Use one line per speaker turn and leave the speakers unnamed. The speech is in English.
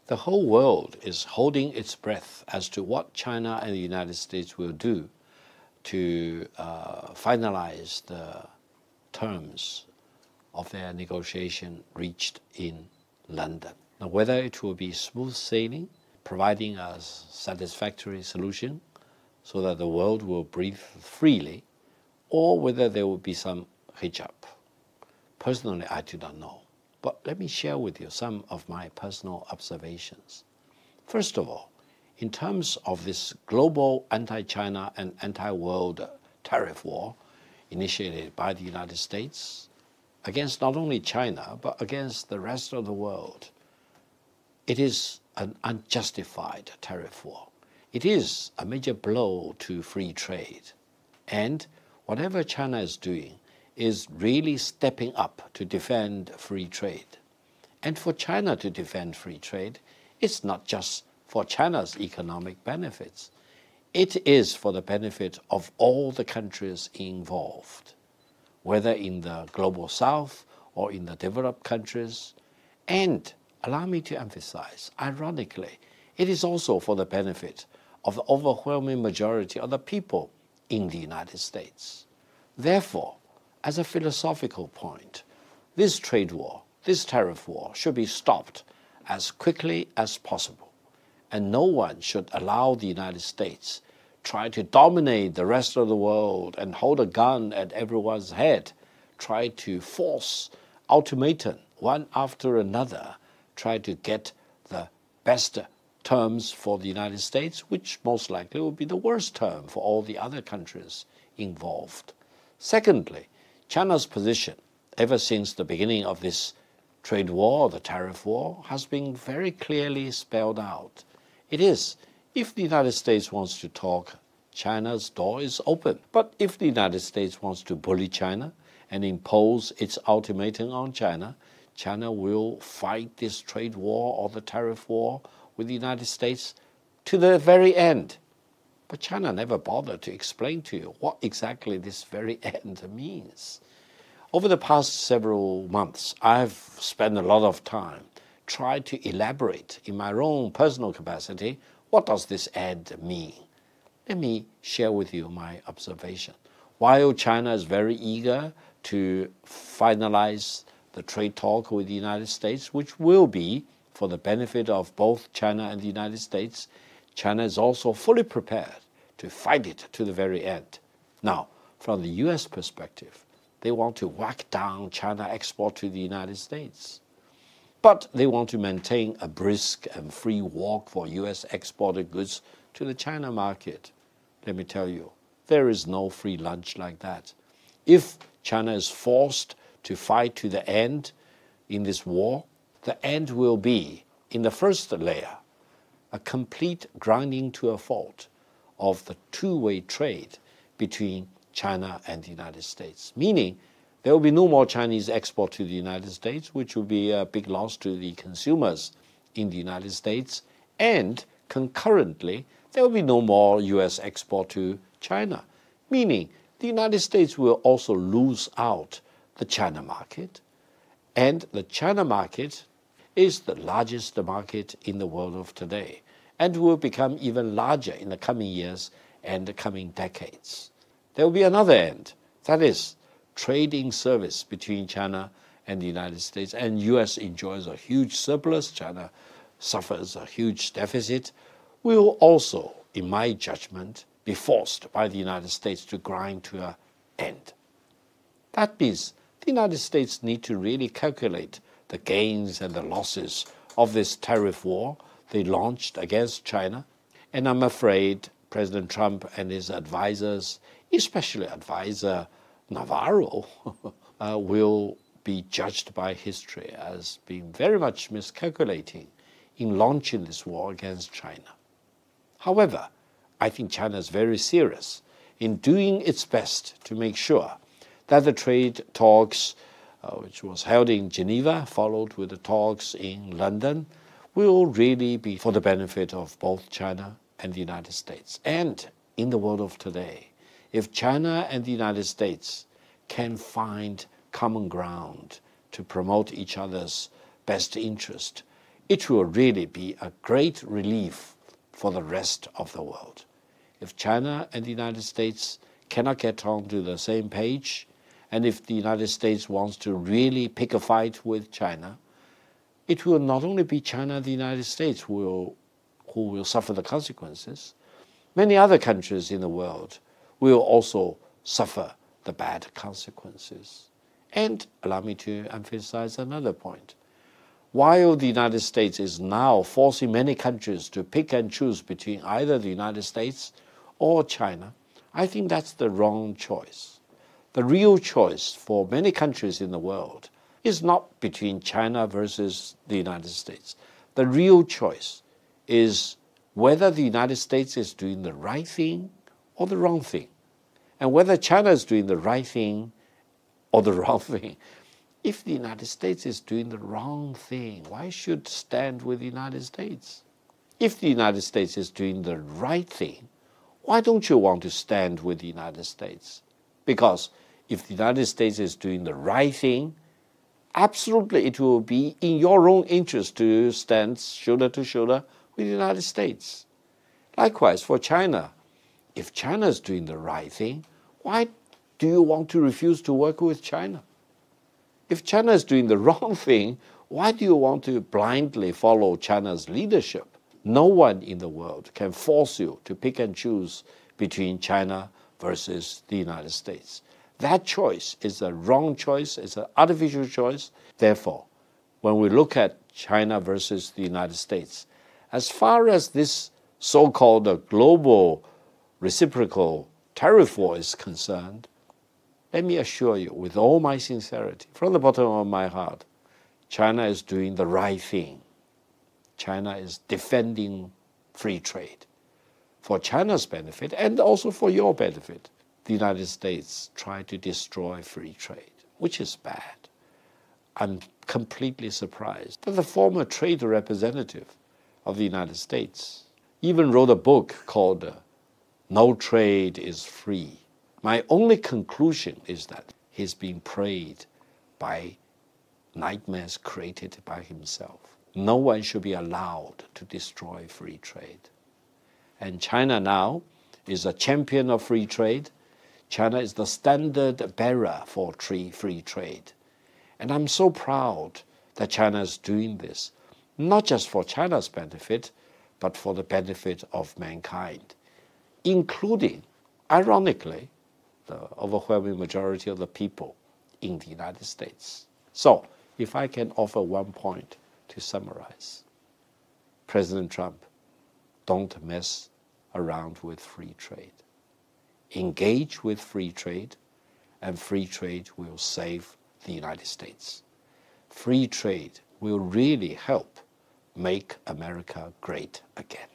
The whole world is holding its breath as to what China and the United States will do to finalize the terms of their negotiation reached in London. Now, whether it will be smooth sailing, providing a satisfactory solution so that the world will breathe freely, or whether there will be some hiccup. Personally, I do not know. But let me share with you some of my personal observations. First of all, in terms of this global anti-China and anti-world tariff war initiated by the United States against not only China, but against the rest of the world, it is an unjustified tariff war. It is a major blow to free trade. And whatever China is doing is really stepping up to defend free trade. And for China to defend free trade, it's not just for China's economic benefits. It is for the benefit of all the countries involved, whether in the global south or in the developed countries. And allow me to emphasize, ironically, it is also for the benefit of the overwhelming majority of the people in the United States. Therefore, as a philosophical point, this trade war, this tariff war, should be stopped as quickly as possible. And no one should allow the United States try to dominate the rest of the world and hold a gun at everyone's head, try to force ultimatum one after another, try to get the best terms for the United States, which most likely will be the worst term for all the other countries involved. Secondly, China's position ever since the beginning of this trade war, the tariff war, has been very clearly spelled out. It is, if the United States wants to talk, China's door is open. But if the United States wants to bully China and impose its ultimatum on China, China will fight this trade war or the tariff war with the United States to the very end. But China never bothered to explain to you what exactly this very end means. Over the past several months, I've spent a lot of time trying to elaborate in my own personal capacity, what does this end mean? Let me share with you my observation. While China is very eager to finalize the trade talk with the United States, which will be for the benefit of both China and the United States, China is also fully prepared to fight it to the very end. Now, from the U.S. perspective, they want to whack down China export to the United States. But they want to maintain a brisk and free walk for U.S. exported goods to the China market. Let me tell you, there is no free lunch like that. If China is forced to fight to the end in this war, the end will be, in the first layer, a complete grinding to a halt of the two-way trade between China and the United States, meaning there will be no more Chinese export to the United States, which will be a big loss to the consumers in the United States, and concurrently, there will be no more U.S. export to China, meaning the United States will also lose out the China market, and the China market is the largest market in the world of today and will become even larger in the coming years and the coming decades. There will be another end, that is, trading service between China and the United States, and U.S. enjoys a huge surplus, China suffers a huge deficit, will also, in my judgment, be forced by the United States to grind to an end. That means the United States need to really calculate the gains and the losses of this tariff war they launched against China. And I'm afraid President Trump and his advisors, especially advisor Navarro, will be judged by history as being very much miscalculating in launching this war against China. However, I think China is very serious in doing its best to make sure that the trade talks, which was held in Geneva, followed with the talks in London, will really be for the benefit of both China and the United States. And in the world of today, if China and the United States can find common ground to promote each other's best interest, it will really be a great relief for the rest of the world. If China and the United States cannot get onto the same page, and if the United States wants to really pick a fight with China, it will not only be China and the United States who will suffer the consequences. Many other countries in the world will also suffer the bad consequences. And allow me to emphasize another point. While the United States is now forcing many countries to pick and choose between either the United States or China, I think that's the wrong choice. The real choice for many countries in the world is not between China versus the United States. The real choice is whether the United States is doing the right thing or the wrong thing, and whether China is doing the right thing or the wrong thing. If the United States is doing the wrong thing, why should stand with the United States? If the United States is doing the right thing, why don't you want to stand with the United States? Because if the United States is doing the right thing, absolutely it will be in your own interest to stand shoulder to shoulder with the United States. Likewise, for China, if China is doing the right thing, why do you want to refuse to work with China? If China is doing the wrong thing, why do you want to blindly follow China's leadership? No one in the world can force you to pick and choose between China versus the United States. That choice is a wrong choice, it's an artificial choice. Therefore, when we look at China versus the United States, as far as this so-called global reciprocal tariff war is concerned, let me assure you with all my sincerity, from the bottom of my heart, China is doing the right thing. China is defending free trade for China's benefit and also for your benefit. The United States tried to destroy free trade, which is bad. I'm completely surprised that the former trade representative of the United States even wrote a book called No Trade is Free. My only conclusion is that he's being preyed by nightmares created by himself. No one should be allowed to destroy free trade. And China now is a champion of free trade. China is the standard bearer for free trade. And I'm so proud that China is doing this, not just for China's benefit, but for the benefit of mankind, including, ironically, the overwhelming majority of the people in the United States. So, if I can offer one point to summarize, President Trump, don't mess around with free trade. Engage with free trade, and free trade will save the United States. Free trade will really help make America great again.